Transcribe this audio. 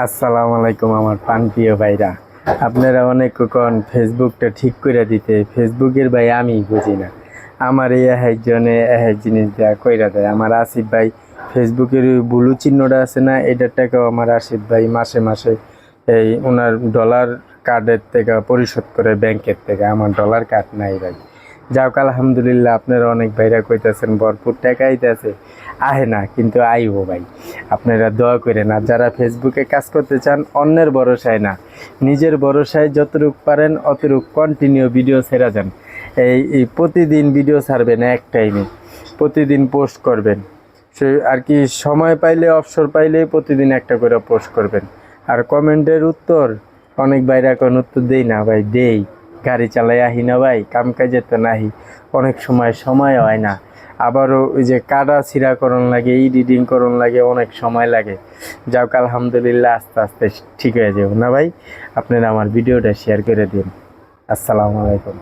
আসসালামু আলাইকুম আমার প্রাণপ্রিয় ভাইরা। আপনারা অনেক কোন ফেসবুকটা ঠিক করে দিতে, ফেসবুকের ভাই আমি বুঝি না। আমার এই একজনে এক জিনিস দেয়া কইরা দেয়। আমার আসিফ ভাই ফেসবুকের ওই ব্লু চিহ্নটা আছে না, এটার টাকাও আমার আসিফ ভাই মাসে মাসে এই ওনার ডলার কার্ডের থেকে পরিশোধ করে ব্যাংকের থেকে। আমার ডলার কার্ড নাই ভাই। যাক আলহামদুলিল্লাহ, আপনারা অনেক ভাইরা কইতেছেন ভরপুর টাকা আইতেছে, আহে না কিন্তু আইব ভাই। আপনারা দোয়া করেন। আর যারা ফেসবুকে কাজ করতে চান অন্যের ভরসায় না, নিজের ভরসায় যতটুক পারেন অতটুক কন্টিনিউ ভিডিও ছেড়া যান। এই প্রতিদিন ভিডিও ছাড়বেন, এক টাইমে প্রতিদিন পোস্ট করবেন। সে আর কি সময় পাইলে অবসর পাইলে প্রতিদিন একটা করে পোস্ট করবেন। আর কমেন্টের উত্তর অনেক বাইরে এখন উত্তর দেই না ভাই, দেই গাড়ি চালাই আহি না ভাই, কাম কাজে তো নাহি, অনেক সময় হয় না। আবারও ওই যে কাটা ছিঁড়া করণ লাগে, এডিটিং করণ লাগে, অনেক সময় লাগে। যাও আলহামদুলিল্লাহ আস্তে আস্তে ঠিক হয়ে যাবো না ভাই। আপনারা আমার ভিডিওটা শেয়ার করে দিন। আসসালামু আলাইকুম।